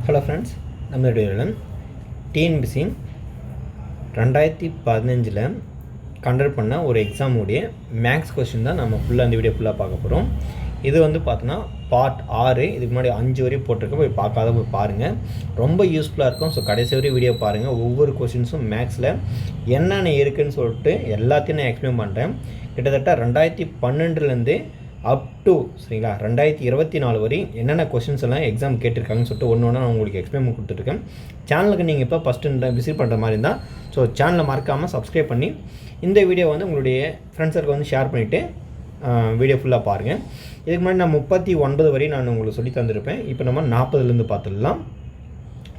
Hello friends, நம்மளுடைய TNPSC 2015 conduct பண்ண ஒரு எக்ஸாமுடைய மேக்ஸ் கொஸ்டின் தான் நம்ம ஃபுல்லாக இந்த வீடியோ ஃபுல்லாக பார்க்க போகிறோம். இது வந்து பார்த்தோன்னா பார்ட் 6. இதுக்கு முன்னாடி 5 வரையும் போட்டிருக்க, போய் பார்க்காத போய் பாருங்கள், ரொம்ப யூஸ்ஃபுல்லாக இருக்கும். ஸோ கடைசி வரையும் வீடியோ பாருங்கள். ஒவ்வொரு கொஸ்டின்ஸும் மேக்ஸில் என்னென்ன இருக்குதுன்னு சொல்லிட்டு எல்லாத்தையும் நான் எக்ஸ்பிளைன் பண்ணுறேன். கிட்டத்தட்ட 2012 அப் டு சரிங்களா 2024 வரை என்னென்ன கொஸ்டின்ஸ் எல்லாம் எக்ஸாம் கேட்டிருக்காங்கன்னு சொல்லிட்டு ஒன்று நான் உங்களுக்கு எக்ஸ்பிளைன் பண்ணி கொடுத்துருக்கேன். சேனலுக்கு நீங்கள் இப்போ ஃபஸ்ட்டு விசிட் பண்ணுற மாதிரி இருந்தால் ஸோ சேனலை மறக்காமல் சப்ஸ்கிரைப் பண்ணி இந்த வீடியோ வந்து உங்களுடைய ஃப்ரெண்ட்ஸருக்கு வந்து ஷேர் பண்ணிவிட்டு வீடியோ ஃபுல்லாக பாருங்கள். இதுக்கு முன்னாடி நான் 39 வரை நான் உங்களுக்கு சொல்லி தந்திருப்பேன். இப்போ நம்ம 40லேருந்து பார்த்துடலாம்.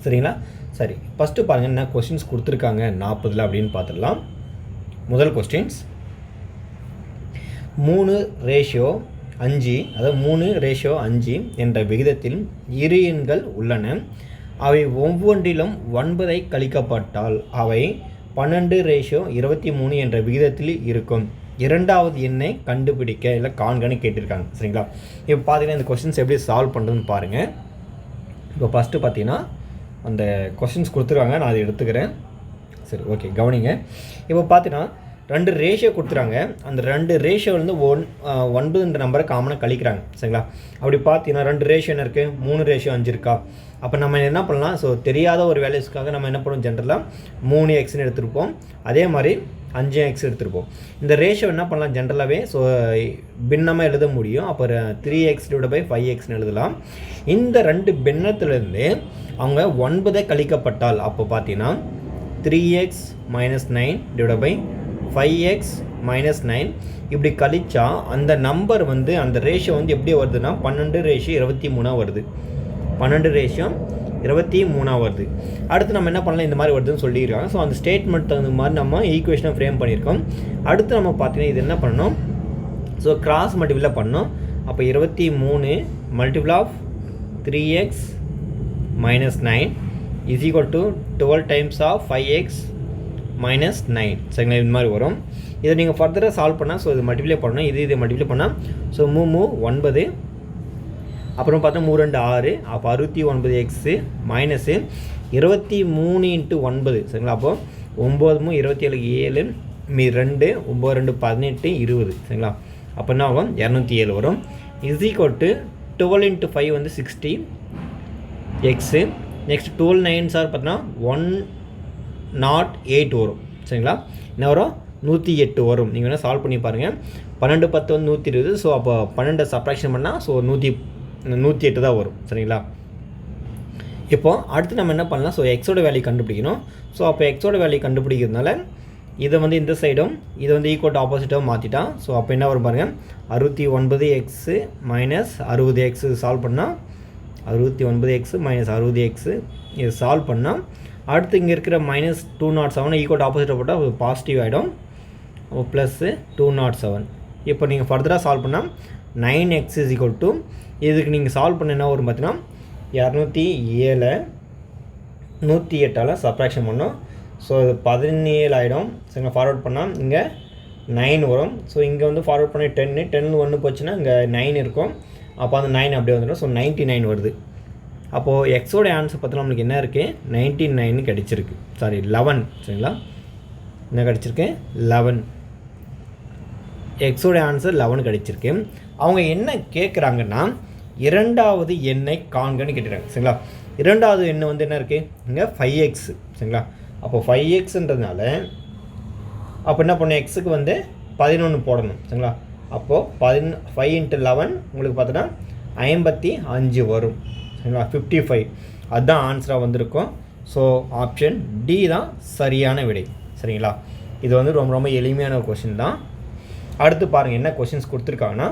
சரிங்களா? சரி, ஃபஸ்ட்டு பாருங்கள் என்ன கொஸ்டின்ஸ் கொடுத்துருக்காங்க 40 அப்படின்னு பார்த்துடலாம். முதல் கொஸ்டின்ஸ் 3:5, அதாவது 3:5 என்ற விகிதத்தில் இரு எண்கள் உள்ளன. அவை ஒவ்வொன்றிலும் 9 கழிக்கப்பட்டால் அவை 12:23 என்ற விகிதத்தில் இருக்கும். இரண்டாவது எண்ணை கண்டுபிடிக்க இல்லை காண்கன்னு கேட்டிருக்காங்க. சரிங்களா? இப்போ பார்த்தீங்கன்னா இந்த கொஸ்டின்ஸ் எப்படி சால்வ் பண்ணுறதுன்னு பாருங்கள். இப்போ ஃபஸ்ட்டு பார்த்தீங்கன்னா அந்த கொஸ்டின்ஸ் கொடுத்துருக்காங்க, நான் அதை எடுத்துக்கிறேன். சரி, ஓகே, கவனிங்க. இப்போ பார்த்தீங்கன்னா 2 ரேஷியோ கொடுத்துறாங்க. அந்த 2 ரேஷியோலேருந்து 9 நம்பரை காமனாக கழிக்கிறாங்க. சரிங்களா? அப்படி பார்த்தீங்கன்னா 2 ரேஷியோ என்ன இருக்குது, 3:5 இருக்கா? அப்போ நம்ம என்ன பண்ணலாம், ஸோ தெரியாத ஒரு வேல்யூஸ்க்காக நம்ம என்ன பண்ணுவோம், ஜென்ரலாக 3xன்னு எடுத்துருப்போம். அதே மாதிரி 5x எடுத்துருப்போம். இந்த ரேஷியோ என்ன பண்ணலாம் ஜென்ரலாகவே, ஸோ பின்னமாக எழுத முடியும். அப்போ 3x/5xன்னு எழுதலாம். இந்த 2 பின்னத்துலேருந்து அவங்க 9 கழிக்கப்பட்டால் அப்போ பார்த்தீங்கன்னா 3x - 9 5x - 9 இப்படி கழிச்சா அந்த நம்பர் வந்து அந்த ரேஷியோ வந்து எப்படி வருதுன்னா 12:23 வருது. 12:23 வருது. அடுத்து நம்ம என்ன பண்ணலாம், இந்த மாதிரி வருதுன்னு சொல்லியிருக்காங்க. ஸோ அந்த ஸ்டேட்மெண்ட் தகுந்த மாதிரி நம்ம ஈக்குவேஷனை ஃப்ரேம் பண்ணியிருக்கோம். அடுத்து நம்ம பார்த்தீங்கன்னா இது என்ன பண்ணணும், ஸோ கிராஸ் மல்டிபிளாக பண்ணோம். அப்போ 23 multiple of 3x - 9 is equal to 12 times of 5x - 9. சரிங்களா? இது மாதிரி வரும். இதை நீங்கள் ஃபர்தராக சால்வ் பண்ணால், ஸோ இது மல்டிப்ளை பண்ணணும், இதை மல்டிப்ளை பண்ணால், ஸோ 9, அப்புறம் பார்த்தா 3 2 6, அப்போ 69x மைனஸு 23 × 9. சரிங்களா? அப்போது 9 27 7 2 9 2 18 20. சரிங்களா? அப்போ என்ன ஆகும், 207 வரும். இஸ் ஈக்குவல் டு 12 × 5 வந்து 60 எக்ஸு. நெக்ஸ்ட் 12 9 சார் பார்த்தீங்கன்னா 108 வரும். சரிங்களா? என்ன வரும், 108 வரும். நீங்கள் வேணால் சால்வ் பண்ணி பாருங்கள். 12 10 வந்து 120. ஸோ அப்போ 12 சப்ராக்ஷன் பண்ணால் ஸோ 108 தான் வரும். சரிங்களா? இப்போது அடுத்து நம்ம என்ன பண்ணலாம், ஸோ எக்ஸோட வேல்யூ கண்டுபிடிக்கணும். ஸோ அப்போ எக்ஸோட வேல்யூ கண்டுபிடிக்கிறதுனால இதை வந்து இந்த சைடும் இதை வந்து ஈக்குவல் டு ஆப்போசிட்டாக மாற்றிட்டான். ஸோ அப்போ என்ன வரும் பாருங்கள், 69x - 60x சால்வ் பண்ணால் 69x - 60x இது சால்வ் பண்ணால் அடுத்து இங்கே இருக்கிற -207 ஈக்குவல் ஆப்போசிட்டாக போட்டால் பாசிட்டிவ் ஆகிடும். ப்ளஸ்ஸு 207. இப்போ நீங்கள் ஃபர்தராக சால்வ் பண்ணால் 9x இஸ் ஈக்குவல் டு, இதுக்கு நீங்கள் சால்வ் பண்ண என்ன வரும் பார்த்தீங்கன்னா 207 108ஆல் சப்ராக்ஷன் பண்ணோம். ஸோ இது 17 ஆகிடும். சரிங்க, ஃபார்வர்ட் பண்ணால் இங்கே 9 வரும். ஸோ இங்கே வந்து ஃபார்வர்ட் பண்ணி 10 1 போச்சுன்னா இங்கே 9 இருக்கும். அப்போ அந்த 9 அப்படியே வந்துடும். ஸோ 99 வருது. அப்போது எக்ஸோட ஆன்சர் பார்த்தா நம்மளுக்கு என்ன இருக்குது, 99 கிடச்சிருக்கு. சாரி 11. சரிங்களா? என்ன கிடச்சிருக்கு, 11. எக்ஸோட ஆன்சர் 11 கிடச்சிருக்கு. அவங்க என்ன கேட்குறாங்கன்னா இரண்டாவது எண்ணை காண்கன்னு கேட்டுறாங்க. சரிங்களா? இரண்டாவது எண்ணு வந்து என்ன இருக்குது, இங்கே 5x. சரிங்களா? அப்போ 5xன்றதுனால அப்போ என்ன பண்ணணும், எக்ஸுக்கு வந்து 11 போடணும். சரிங்களா? அப்போது 5 × 11 உங்களுக்கு பார்த்தோன்னா 55 வரும். சரிங்களா? 55 அதுதான் ஆன்சராக வந்திருக்கும். ஸோ ஆப்ஷன் டி தான் சரியான விடை. சரிங்களா? இது வந்து ரொம்ப ரொம்ப எளிமையான ஒரு கொஷின் தான். அடுத்து பாருங்கள் என்ன கொஷின்ஸ் கொடுத்துருக்காங்கன்னா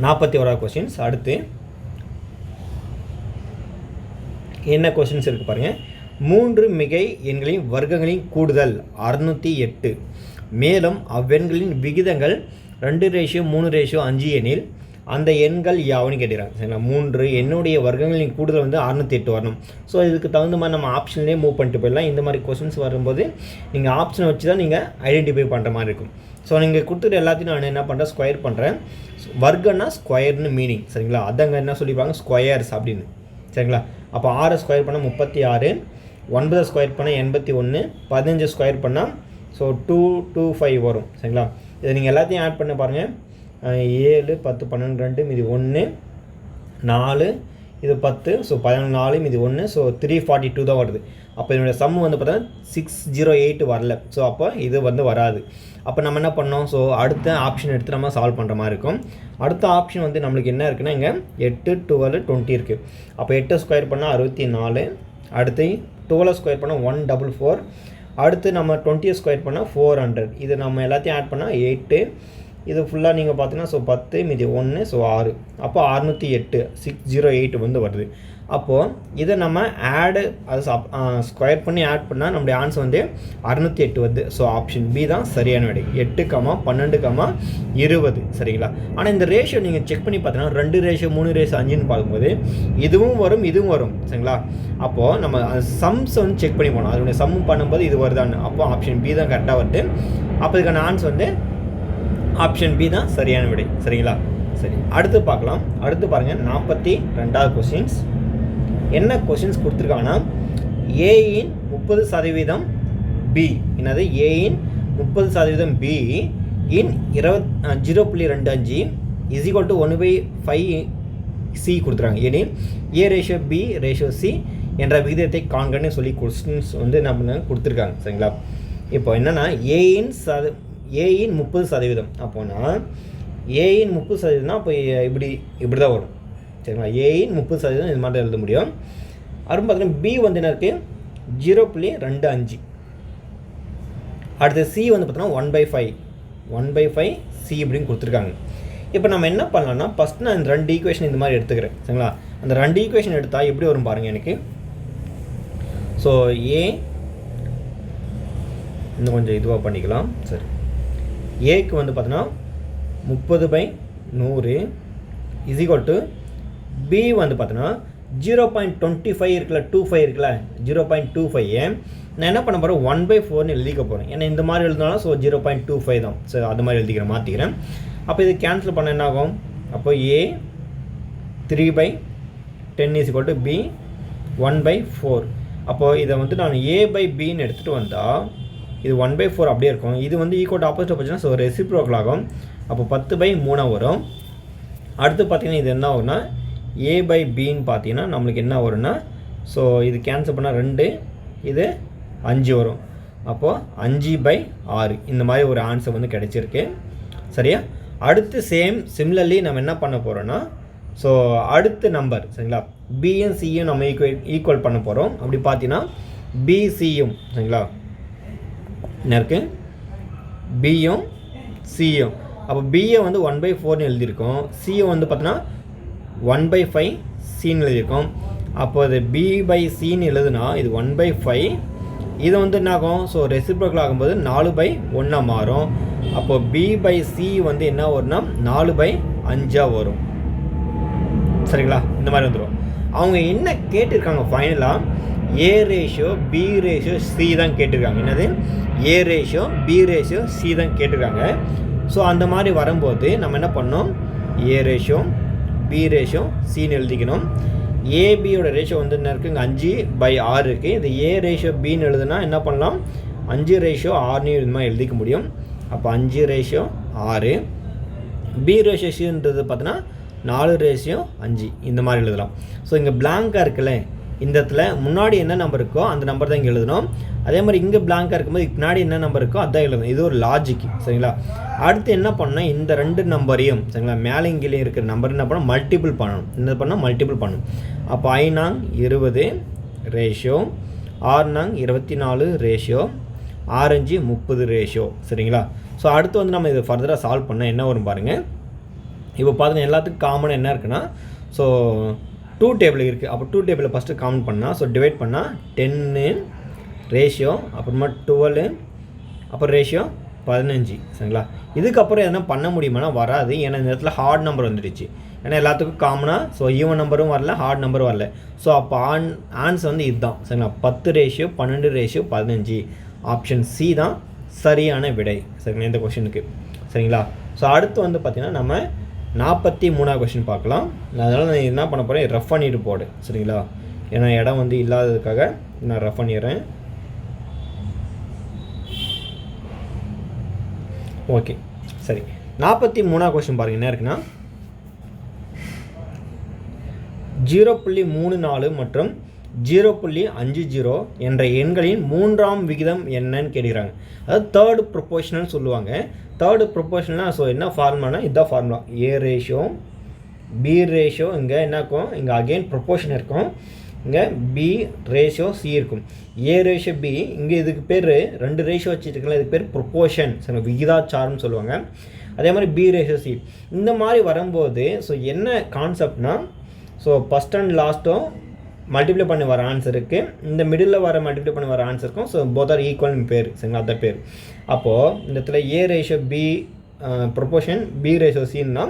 41வது கொஷின்ஸ். அடுத்து என்ன கொஷின்ஸ் இருக்குது பாருங்கள். 3 மிகை எண்களின் வர்க்கங்களின் கூடுதல் 608. மேலும் அவ்வெண்களின் விகிதங்கள் 2:3:5 எனில் அந்த எண்கள் யாவன்னு கேட்டுக்கிறாங்க. சரிங்களா? 3 என்னுடைய வர்க்கங்களின் கூடுதல் வந்து 608 வரணும். ஸோ இதுக்கு தகுந்த மாதிரி நம்ம ஆப்ஷன்லேயே மூவ் பண்ணிட்டு போயிடலாம். இந்த மாதிரி கொஸ்டின்ஸ் வரும்போது நீங்கள் ஆப்ஷனை வச்சு தான் நீங்கள் ஐடென்டிஃபை பண்ணுற மாதிரி இருக்கும். ஸோ நீங்கள் கொடுத்துட்டு எல்லாத்தையும் நான் என்ன பண்ணுறேன், ஸ்கொயர் பண்ணுறேன். வர்க்கம்னா ஸ்கொயர்னு மீனிங். சரிங்களா? அதங்க என்ன சொல்லிப்பாங்க, ஸ்கொயர்ஸ் அப்படின்னு. சரிங்களா. அப்போ 6 ஸ்கொயர் பண்ணால் 36, 9 ஸ்கொயர் பண்ணால் 81, 15 ஸ்கொயர் பண்ணால் ஸோ 225 வரும். சரிங்களா. இதை நீங்கள் எல்லாத்தையும் ஆட் பண்ண பாருங்கள். 7 10 12 2 மீதி 1 4 இது 10 ஸோ 14 மீதி 1 ஸோ 342 தான் வருது. அப்போ என்னுடைய சம் வந்து பார்த்தீங்கன்னா 608 வரல. ஸோ அப்போ இது வந்து வராது. அப்போ நம்ம என்ன பண்ணோம், ஸோ அடுத்த ஆப்ஷன் எடுத்து நம்ம சால்வ் பண்ணுற மாதிரி இருக்கும். அடுத்த ஆப்ஷன் வந்து நம்மளுக்கு என்ன இருக்குன்னா இங்கே 8 12 20 இருக்குது. அப்போ 8 ஸ்கொயர் பண்ணால் 64, அடுத்து 12 ஸ்கொயர் பண்ணால் 144, அடுத்து நம்ம 20 ஸ்கொயர் பண்ணால் 400. இது நம்ம எல்லாத்தையும் ஆட் பண்ணால் 8, இது ஃபுல்லாக நீங்கள் பார்த்தீங்கன்னா ஸோ 10 மீதி 1 ஸோ 6, அப்போ 608 608 வந்து வருது. அப்போது இதை நம்ம ஆடு அது ஸ்கொயர் பண்ணி ஆட் பண்ணால் நம்முடைய ஆன்சர் வந்து 608 வருது. ஸோ ஆப்ஷன் பி தான் சரியான விடை. 8, 12, 20 சரிங்களா. ஆனால் இந்த ரேஷியோ நீங்கள் செக் பண்ணி பார்த்தீங்கன்னா 2 ரேஷியோ 3 ரேஷியோ 5ன்னு பார்க்கும்போது இதுவும் வரும் இதுவும் வரும் சரிங்களா. அப்போது நம்ம சம்ஸ் வந்து செக் பண்ணி போனோம், அதனுடைய சம் பண்ணும்போது இது வருதான்னு. அப்போ ஆப்ஷன் பி தான் கரெக்டாக வருது. அப்போ இதுக்கான ஆன்சர் வந்து ஆப்ஷன் பி தான் சரியான விடை சரிங்களா. சரி, அடுத்து பார்க்கலாம். அடுத்து பாருங்கள் 42வது கொஸ்டின்ஸ். என்ன கொஸ்டின்ஸ் கொடுத்துருக்காங்கன்னா ஏயின் 30% பி, என்னது ஏயின் 30% be in 0.25 is equal to 1/5 C கொடுத்துருக்காங்க. எனில் ஏ ரேஷியோ பி ரேஷியோ சி என்ற விகிதத்தை காண்கன்னு சொல்லி கொஸ்டின்ஸ் வந்து நம்ம கொடுத்துருக்காங்க சரிங்களா. இப்போ என்னென்னா ஏயின் 30%. அப்போனா ஏயின் 30%னா அப்போ இப்படி தான் வரும் சரிங்களா. ஏயின் 30% இது மாதிரி எழுத முடியும். அப்புறம் பார்த்தீங்கன்னா பி வந்து என்ன இருக்குது 0.25, அடுத்து சி வந்து பார்த்தீங்கன்னா 1/5 சி இப்படின்னு கொடுத்துருக்காங்க. இப்போ நம்ம என்ன பண்ணலாம்னா ஃபஸ்ட் நான் இந்த 2 ஈக்குவேஷன் இந்த மாதிரி எடுத்துக்கிறேன் சரிங்களா. அந்த 2 ஈக்குவேஷன் எடுத்தால் எப்படி வரும் பாருங்கள் எனக்கு. ஸோ ஏ இன்னும் கொஞ்சம் இதுவாக பண்ணிக்கலாம். சரி, ஏக்கு வந்து பார்த்தீங்கன்னா 30/100 இஸ் ஈக்குவல் டு பி வந்து பார்த்தீங்கன்னா 0.25 இருக்குல்ல 25 இருக்குல்ல 0.25 நான் என்ன பண்ண போகிறேன் 1/4ன்னு எழுதிக்க போகிறேன். ஏன்னா இந்த மாதிரி எழுதினாலும் ஸோ 0.25 தான். ஸோ அது மாதிரி எழுதிக்கிறேன், மாற்றிக்கிறேன். அப்போ இது கேன்சல் பண்ண என்ன ஆகும், அப்போ ஏ 3/10 இஸ் ஈக்குவல் டு பி 1/4. அப்போது இதை வந்து நான் a/bன்னு எடுத்துகிட்டு வந்தால் இது 1/4 அப்படியே இருக்கும். இது வந்து ஈக்குவல் ஆப்போசிட் போச்சுன்னா ஸோ ரெசிப்ரோக்கல் ஆகும். அப்போ 10/3 வரும். அடுத்து பார்த்திங்கன்னா இது என்ன ஆகும்னா a/bன்னு பார்த்தீங்கன்னா நம்மளுக்கு என்ன வரும்னா ஸோ இது கேன்சல் பண்ணால் 2, இது 5 வரும். அப்போது 5/6 இந்த மாதிரி ஒரு ஆன்சர் வந்து கிடைச்சிருக்கு சரியா. அடுத்து சிமிலர்லி நம்ம என்ன பண்ண போகிறோன்னா ஸோ அடுத்த நம்பர் சரிங்களா பியும் சியும் நம்ம ஈக்குவல் பண்ண போகிறோம். அப்படி பார்த்தீங்கன்னா பிசியும் சரிங்களா என்ன இருக்குது பியும் சியும். அப்போ பிஏ வந்து 1/4ன்னு எழுதியிருக்கோம், சியை வந்து பார்த்தீங்கன்னா 1/5 சின்னு எழுதியிருக்கோம். அப்போ அது b/cன்னு எழுதுனா இது 1/5, இது வந்து என்ன ஆகும் ஸோ ரெசிப்ரோக்கல் ஆகும்போது 4/1 மாறும். அப்போ b/c வந்து என்ன வரும்னா 4/5 வரும் சரிங்களா. இந்த மாதிரி வந்துடும். அவங்க என்ன கேட்டிருக்காங்க ஃபைனலாக ஏ ரேஷியோ பி ரேஷியோ சி தான் கேட்டிருக்காங்க. என்னது ஏ ரேஷியோ பி ரேஷியோ சி தான் கேட்டிருக்காங்க. ஸோ அந்த மாதிரி வரும்போது நம்ம என்ன பண்ணோம் ஏ ரேஷியோ பி ரேஷியோ சின்னு எழுதிக்கணும். ஏபியோட ரேஷியோ வந்து என்ன இருக்குது இங்கே 5/6 இருக்குது. இது ஏ ரேஷியோ பின்னு எழுதுனா என்ன பண்ணலாம் 5/6 இது மாதிரி எழுதிக்க முடியும். அப்போ 5/6 பி ரேஷியோ சின்றது பார்த்தீங்கன்னா 4/5 இந்த மாதிரி எழுதலாம். ஸோ இங்கே பிளாங்காக இருக்குல்ல இந்த இடத்துல முன்னாடி என்ன நம்பர் இருக்கோ அந்த நம்பர் தான் இங்கே எழுதணும். அதே மாதிரி இங்கே பிளாங்காக இருக்கும்போது பின்னாடி என்ன நம்பர் இருக்கோ அதான் எழுதணும். இது ஒரு லாஜிக் சரிங்களா. அடுத்து என்ன பண்ணால் இந்த 2 நம்பரையும் சரிங்களா மேலே இங்கேயும் இருக்கிற நம்பர் என்ன பண்ணால் மல்டிபிள் பண்ணணும். என்ன பண்ணால் மல்டிபிள் பண்ணணும். அப்போ 5×20 ரேஷியோ 6×24 ரேஷியோ 6×30 ரேஷியோ சரிங்களா. ஸோ அடுத்து வந்து நம்ம இதை ஃபர்தராக சால்வ் பண்ணால் என்ன வரும் பாருங்கள். இப்போ பார்த்தீங்கன்னா எல்லாத்துக்கும் காமனாக என்ன இருக்குன்னா ஸோ 2 டேபிள் இருக்குது. அப்போ 2 டேபிளை ஃபஸ்ட்டு காமன் பண்ணால் ஸோ டிவைட் பண்ணால் 10 ரேஷியோ அப்புறமா 12 அப்புறம் ரேஷியோ 15 சரிங்களா. இதுக்கப்புறம் எதனா பண்ண முடியுமானா வராது. ஏன்னா இந்த இடத்துல ஹார்ட் நம்பர் வந்துடுச்சு. ஏன்னா எல்லாத்துக்கும் காமனாக ஸோ ஈவன் நம்பரும் வரல ஹார்ட் நம்பரும் வரல. ஸோ அப்போ ஆன்சர் வந்து இதுதான் சரிங்களா 10:12:15 ஆப்ஷன் சி தான் சரியான விடை சரிங்களா இந்த கொஷனுக்கு சரிங்களா. ஸோ அடுத்து வந்து பார்த்திங்கன்னா நம்ம 43வது கொஸ்டின் பார்க்கலாம். அதனால் நான் என்ன பண்ண போகிறேன், ரஃப் பண்ணிட்டு போடு சரிங்களா. ஏன்னா இடம் வந்து இல்லாததுக்காக நான் ரஃப் பண்ணிடுறேன். ஓகே சரி. 43வது கொஸ்டின் பாருங்கள் என்ன இருக்குன்னா 0.34 மற்றும் 0.50 என்ற எண்களின் மூன்றாம் விகிதம் என்னன்னு கேட்குறாங்க. அதாவது தேர்டு ப்ரொபோஷனல் சொல்லுவாங்க. தேர்டு ப்ரொபோஷனல்னா ஸோ என்ன ஃபார்முலானா இதுதான் ஃபார்முலா. ஏ ரேஷியோ பி ரேஷியோ, இங்கே என்ன இருக்கும், இங்கே அகெயின் ப்ரொபோஷன் இருக்கும், இங்கே பி ரேஷியோ சி இருக்கும். ஏ ரேஷியோ பி, இங்கே இதுக்கு பேர் 2 ரேஷியோ வச்சுருக்கலாம், இதுக்கு பேர் ப்ரொபோஷன் சரி, விகிதாச்சாரம்னு சொல்லுவாங்க. அதே மாதிரி பி ரேஷியோ சி இந்த மாதிரி வரும்போது ஸோ என்ன கான்செப்ட்னா ஸோ ஃபஸ்ட் அண்ட் லாஸ்ட்டும் மல்டிப்ளை பண்ணி வர ஆன்சருக்கு இந்த மிடில் வர மல்டிப்ளை பண்ணி வர ஆன்சருக்கும் ஸோ போத் ஆர் ஈக்குவல்னு பேர் சரிங்களா, அந்த பேர். அப்போது இந்த இடத்துல A ratio B proportion B ratio சின்னா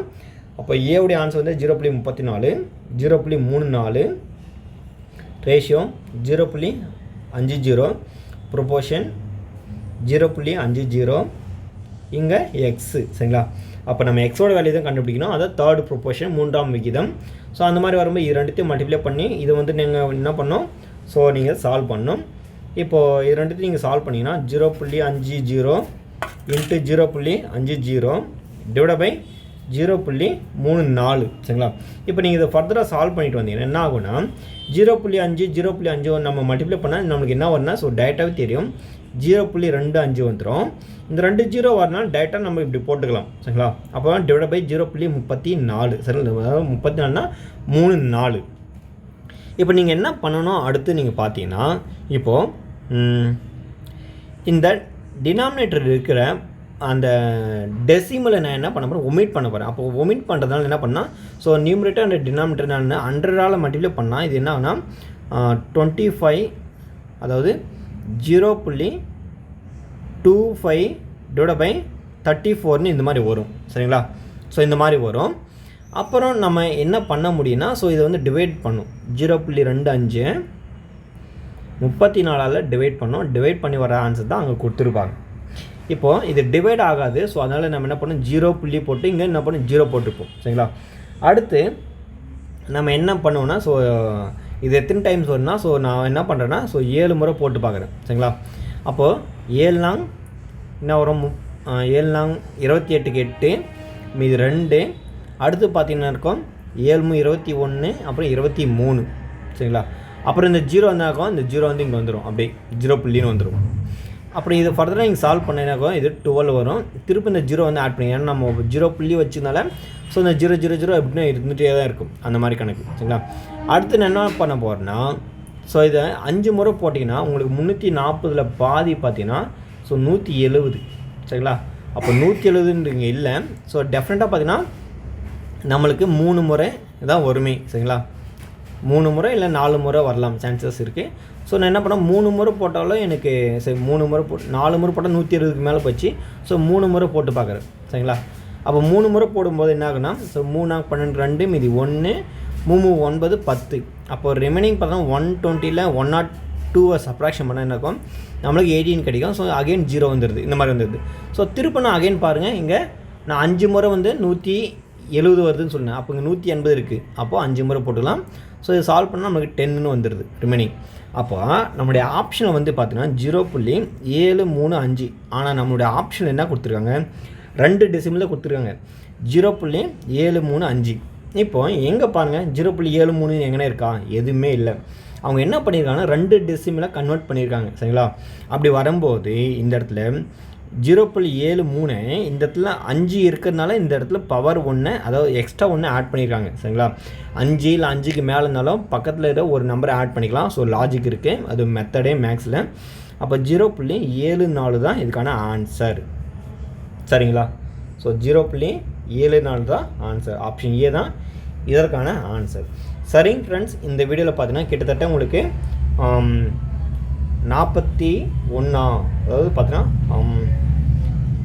அப்போ ஏவுடைய ஆன்சர் வந்து 0.34 0.34 ரேஷியோ 0.50 ப்ரொபோஷன் 0.50 இங்கே எக்ஸு சரிங்களா. அப்போ நம்ம எக்ஸோட வேல்யூ தான் கண்டுபிடிக்கணும். அதாவது தேர்டு ப்ரொபோஷன் மூன்றாம் விகிதம். ஸோ அந்த மாதிரி வரும்போது இது ரெண்டுத்தையும் மல்டிப்ளை பண்ணி இது வந்து நீங்கள் என்ன பண்ணணும், ஸோ நீங்கள் சால்வ் பண்ணணும். இப்போது இது ரெண்டுத்தையும் நீங்கள் சால்வ் பண்ணிங்கன்னா 0.50 இன்ட்டு 0.50 டிவைட் பை 0.34 சரிங்களா. இப்போ நீங்கள் இதை ஃபர்தராக சால்வ் பண்ணிட்டு வந்தீங்கன்னா என்ன ஆகும்னா 0.5 நம்ம மல்டிப்ளை பண்ணால் நம்மளுக்கு என்ன வரும்னா ஸோ டேட்டாவே தெரியும் 0.25 வந்துடும். இந்த 2 0 வரனால டேட்டா நம்ம இப்படி போட்டுக்கலாம் சரிங்களா. அப்போ டிவைட் பை 0.34 சரி, அதாவது 34னா 3 இப்போ நீங்கள் என்ன பண்ணணும் அடுத்து நீங்கள் பார்த்தீங்கன்னா இப்போது இந்த டினாமினேட்டர் இருக்கிற அந்த டெசிமலை நான் என்ன பண்ண போகிறேன், ஒமிட் பண்ண போகிறேன். அப்போ ஒமிட் பண்ணுறதுனால என்ன பண்ணால் ஸோ நியூமரேட்டர் அண்ட் டினாமினேட்டர் நான் 100ஆல் மல்டிப்ளை பண்ணால் இது என்ன ஆகுனா 25 அதாவது 0.25 டிவைட் பை 34ன்னு இந்த மாதிரி வரும் சரிங்களா. ஸோ இந்த மாதிரி வரும். அப்புறம் நம்ம என்ன பண்ண முடியும்னா ஸோ இதை வந்து டிவைட் பண்ணும் 0.25 34ஆல் டிவைட் பண்ணோம். டிவைட் பண்ணி வர ஆன்சர் தான் அங்கே கொடுத்துருப்பாங்க. இப்போது இது டிவைட் ஆகாது. ஸோ அதனால் நம்ம என்ன பண்ணோம் 0 புள்ளி போட்டு இங்கே என்ன பண்ணோம் 0 போட்டுப்போம் சரிங்களா. அடுத்து நம்ம என்ன பண்ணுவோம்னா ஸோ இது எத்தனை டைம்ஸ் வரும்னா ஸோ நான் என்ன பண்ணுறேன்னா ஸோ 7 முறை போட்டு பார்க்குறேன் சரிங்களா. அப்போது 7 நாங் என்ன வரும் 7 நாங் 28க்கு 8 மீது 2. அடுத்து பார்த்திங்கன்னா இருக்கும் 7 21 அப்புறம் 23 சரிங்களா. அப்புறம் இந்த 0 வந்தாக்கும் இந்த 0 வந்து இங்கே வந்துடும், அப்படியே 0 புள்ளின்னு வந்துடும். அப்புறம் இது ஃபர்தராக இங்கே சால்வ் பண்ணினாக்கும் இது 12 வரும். திருப்பி இந்த 0 வந்து ஆட் பண்ணி, ஏன்னா நம்ம 0 புள்ளி வச்சதுனால ஸோ இந்த 0 0 0 எப்படின்னா இருந்துகிட்டே தான் இருக்கும் அந்த மாதிரி கணக்கு சரிங்களா. அடுத்து நான் என்ன பண்ண போகிறேன்னா ஸோ இதை 5 முறை போட்டிங்கன்னா உங்களுக்கு 340 பாதி பார்த்தீங்கன்னா ஸோ 170 சரிங்களா. அப்போ 170 இங்கே இல்லை. ஸோ டெஃபினட்டாக பார்த்தீங்கன்னா நம்மளுக்கு 3 முறை தான் வருமே சரிங்களா. 3 முறை இல்லை 4 முறை வரலாம் சான்சஸ் இருக்குது. ஸோ நான் என்ன பண்ணேன் 3 முறை போட்டாலும் எனக்கு சரி 3 முறை போட்டு 4 முறை போட்டால் 120க்கு மேலே போச்சு. ஸோ 3 முறை போட்டு பார்க்குறேன் சரிங்களா. அப்போ 3 முறை போடும்போது என்ன ஆகுனா ஸோ 3 12 2 மீதி 1 3 9 10. அப்போ ரிமைனிங் பார்த்தோன்னா 120ல் 102 சப்ராக்ஷன் பண்ணால் என்ன இருக்கும் நம்மளுக்கு 18 கிடைக்கும். ஸோ அகைன் 0 வந்துடுது, இந்த மாதிரி வந்துடுது. ஸோ திரும்ப நான் அகைன் பாருங்கள் இங்கே நான் 5 முறை வந்து 170 வருதுன்னு சொன்னேன். அப்போ இங்கே 180 இருக்குது. அப்போது 5 முறை போட்டுக்கலாம். ஸோ இது சால்வ் பண்ணால் நம்மளுக்கு 10ன்னு வந்துடுது ரிமைனிங். அப்போ நம்மளுடைய ஆப்ஷனை வந்து பார்த்தீங்கன்னா 0.735. ஆனால் நம்மளுடைய ஆப்ஷன் என்ன கொடுத்துருக்காங்க 2 டெசிமலில் கொடுத்துருக்காங்க 0.735. இப்போ எங்கே பாருங்கள் 0.73 எங்கே இருக்கா, எதுவுமே இல்லை. அவங்க என்ன பண்ணியிருக்காங்கன்னா 2 டெசிமலை கன்வெர்ட் பண்ணியிருக்காங்க சரிங்களா. அப்படி வரும்போது இந்த இடத்துல 0.73 இந்த இடத்துல 5 இருக்கிறதுனால இந்த இடத்துல பவர் 1 அதாவது எக்ஸ்ட்ரா 1 ஆட் பண்ணியிருக்காங்க சரிங்களா. 5 இல்லை 5க்கு மேலே இருந்தாலும் பக்கத்தில் இருக்கிற ஒரு நம்பரை ஆட் பண்ணிக்கலாம். ஸோ லாஜிக் இருக்குது, அது மெத்தடே மேக்ஸில். அப்போ 0.74 தான் இதுக்கான ஆன்சர் சரிங்களா. ஸோ 0.74 தான் ஆன்சர். ஆப்ஷன் ஏ தான் இதற்கான ஆன்சர். சரிங்க ஃப்ரெண்ட்ஸ், இந்த வீடியோவில் பார்த்தீங்கன்னா கிட்டத்தட்ட உங்களுக்கு 41 அதாவது பார்த்தீங்கன்னா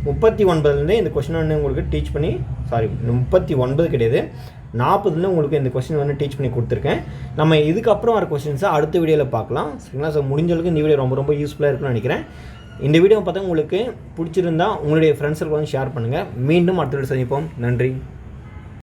39லேருந்து இந்த கொஸ்டின் வந்து உங்களுக்கு டீச் பண்ணி 39 கிடையாது 40லேருந்து உங்களுக்கு இந்த கொஸ்டின் வந்து டீச் பண்ணி கொடுத்துருக்கேன். நம்ம இதுக்கப்புறம் வர கொஸ்டின்ஸை அடுத்த வீடியோவில் பார்க்கலாம் சரிங்களா. ஸோ முடிஞ்சளவுக்கு இந்த வீடியோ ரொம்ப யூஸ்ஃபுல்லாக இருக்குன்னு நினைக்கிறேன். இந்த வீடியோ பார்த்தா உங்களுக்கு பிடிச்சிருந்தா உங்களுடைய ஃப்ரெண்ட்ஸுக்கு வந்து ஷேர் பண்ணுங்கள். மீண்டும் அடுத்த வீடியோ சந்திப்போம். நன்றி.